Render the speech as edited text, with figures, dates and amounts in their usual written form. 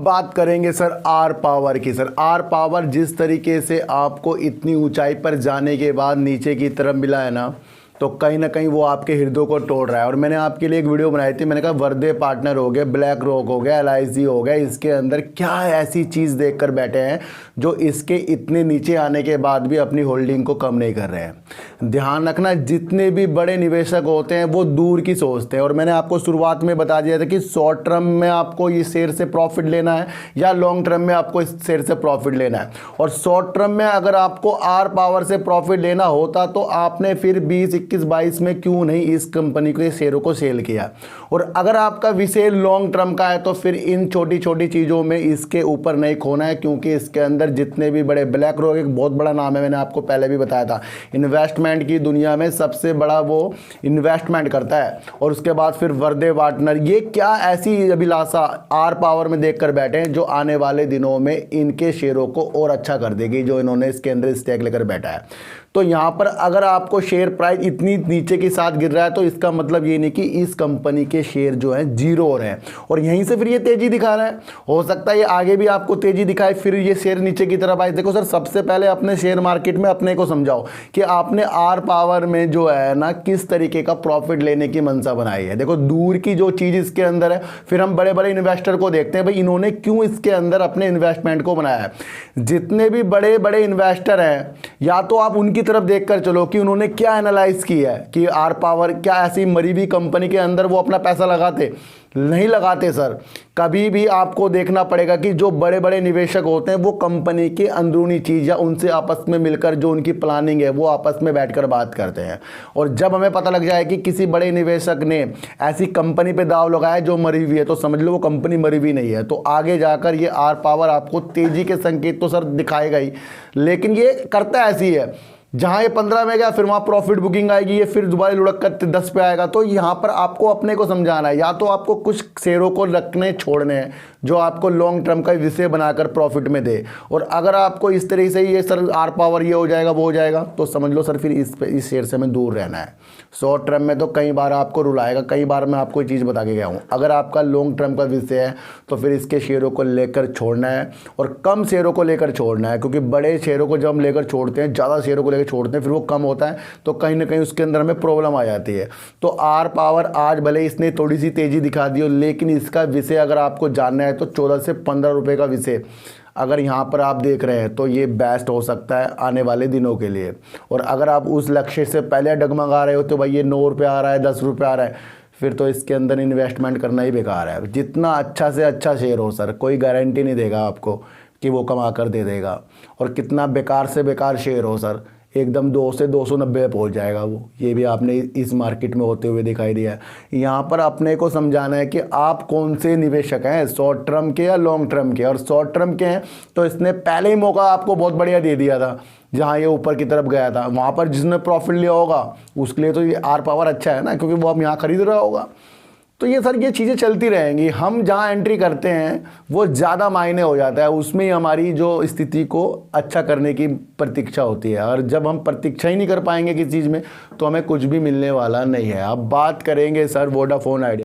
बात करेंगे sir are power की। सर आर पावर जिस तरीके से आपको इतनी ऊंचाई पर जाने के बाद नीचे की तरफ मिला है ना, तो कहीं ना कहीं वो आपके हृदय को तोड़ रहा है। और मैंने आपके लिए एक वीडियो बनाई थी, मैंने कहा वर्दे पार्टनर हो गए, ब्लैक रॉक हो गया, LIC हो गया, इसके अंदर क्या ऐसी चीज़ देखकर बैठे हैं जो इसके इतने नीचे आने के बाद भी अपनी होल्डिंग को कम नहीं कर रहे हैं। ध्यान रखना, जितने भी बड़े निवेशक होते हैं वो दूर की सोचते हैं। और मैंने आपको शुरुआत में बता दिया था कि शॉर्ट टर्म में आपको इस शेयर से प्रॉफिट लेना है या लॉन्ग टर्म में आपको इस शेयर से प्रॉफिट लेना है। और शॉर्ट टर्म में अगर आपको आर पावर से प्रॉफिट लेना होता तो आपने फिर 2021-22 में क्यों नहीं इस कंपनी के शेयरों को सेल किया। और अगर आपका विषय लॉन्ग टर्म का है तो फिर इन छोटी छोटी चीज़ों में इसके ऊपर नहीं खोना है, क्योंकि इसके अंदर जितने भी बड़े, ब्लैक रॉक एक बहुत बड़ा नाम है, मैंने आपको पहले भी बताया था, इन्वेस्टमेंट की दुनिया में सबसे बड़ा वो इन्वेस्टमेंट करता है। और उसके बाद फिर वर्दे पार्टनर, ये क्या ऐसी अभिलाषा आर पावर में देखकर बैठे हैं जो आने वाले दिनों में इनके शेयरों को और अच्छा कर देगी, जो इन्होंने इसके अंदर स्टेक लेकर बैठा है। तो यहाँ पर अगर आपको शेयर प्राइस इतनी नीचे के साथ गिर रहा है तो इसका मतलब ये नहीं कि इस कंपनी के शेयर जो हैं जीरो हो रहे हैं और यहीं से फिर ये तेजी दिखा रहा है। हो सकता है ये आगे भी आपको तेजी दिखाए, फिर ये शेयर नीचे की तरफ आए। देखो सर, सबसे पहले अपने शेयर मार्केट में अपने को समझाओ कि आपने आर पावर में जो है ना किस तरीके का प्रॉफिट लेने की मंशा बनाई है। देखो, दूर की जो चीज़ इसके अंदर है, फिर हम बड़े बड़े इन्वेस्टर को देखते हैं, भाई इन्होंने क्यों इसके अंदर अपने इन्वेस्टमेंट को बनाया है। जितने भी बड़े बड़े इन्वेस्टर हैं, या तो आप उनकी तरफ देखकर चलो कि उन्होंने क्या एनालाइज किया है कि आर पावर क्या ऐसी मरी हुई कंपनी के अंदर वो अपना पैसा लगाते, नहीं लगाते। सर कभी भी आपको देखना पड़ेगा कि जो बड़े बड़े निवेशक होते हैं वो कंपनी की अंदरूनी चीज़ या उनसे आपस में मिलकर जो उनकी प्लानिंग है वो आपस में बैठकर बात करते हैं। और जब हमें पता लग जाए कि किसी बड़े निवेशक ने ऐसी कंपनी पे दाव लगाया जो मरी हुई है, तो समझ लो वो कंपनी मरी हुई नहीं है। तो आगे जाकर ये आर पावर आपको तेजी के संकेत तो सर दिखाएगा ही, लेकिन ये करता ऐसी है, जहाँ ये 15 में गया फिर वहाँ प्रॉफिट बुकिंग आएगी, ये फिर दोबारा लुढ़क कर 10 पे आएगा। तो यहाँ पर आपको अपने को समझाना है, या तो आपको कुछ शेयरों को रखने छोड़ने हैं जो आपको लॉन्ग टर्म का विषय बनाकर प्रॉफिट में दे। और अगर आपको इस तरीके से ये सर आर पावर ये हो जाएगा वो हो जाएगा, तो समझ लो सर फिर इस शेयर से हमें दूर रहना है। शॉर्ट टर्म में तो कई बार आपको रुलाएगा, कई बार मैं आपको ये चीज़ बता के गया हूँ। अगर आपका लॉन्ग टर्म का विषय है तो फिर इसके शेयरों को लेकर छोड़ना है और कम शेयरों को लेकर छोड़ना है, क्योंकि बड़े शेयरों को जब हम लेकर छोड़ते हैं, ज़्यादा शेयरों को लेकर छोड़ते हैं, फिर वो कम होता है तो कहीं ना कहीं उसके अंदर हमें प्रॉब्लम आ जाती है। तो आर पावर आज भले इसने थोड़ी सी तेज़ी दिखा दी हो, लेकिन इसका विषय अगर आपको जानना है तो 14 से 15 रुपये का विषय अगर यहाँ पर आप देख रहे हैं तो ये बेस्ट हो सकता है आने वाले दिनों के लिए। और अगर आप उस लक्ष्य से पहले डगमगा रहे हो तो भाई ये 9 रुपये आ रहा है, 10 रुपये आ रहा है, फिर तो इसके अंदर इन्वेस्टमेंट करना ही बेकार है। जितना अच्छा से अच्छा शेयर हो सर, कोई गारंटी नहीं देगा आपको कि वो कमा कर दे देगा। और कितना बेकार से बेकार शेयर हो सर, एकदम 2 से 290 पहुंच जाएगा वो। ये भी आपने इस मार्केट में होते हुए दिखाई दिया है। यहाँ पर अपने को समझाना है कि आप कौन से निवेशक हैं, शॉर्ट टर्म के या लॉन्ग टर्म के। और शॉर्ट टर्म के हैं तो इसने पहले ही मौका आपको बहुत बढ़िया दे दिया था, जहाँ ये ऊपर की तरफ गया था। वहाँ पर जिसने प्रॉफिट लिया होगा उसके लिए तो ये आर पावर अच्छा है ना, क्योंकि वो अब यहाँ खरीद रहा होगा। तो ये सर ये चीज़ें चलती रहेंगी। हम जहाँ एंट्री करते हैं वो ज़्यादा मायने हो जाता है, उसमें ही हमारी जो स्थिति को अच्छा करने की प्रतीक्षा होती है। और जब हम प्रतीक्षा ही नहीं कर पाएंगे किसी चीज़ में तो हमें कुछ भी मिलने वाला नहीं है। अब बात करेंगे सर वोडाफोन आइडिया।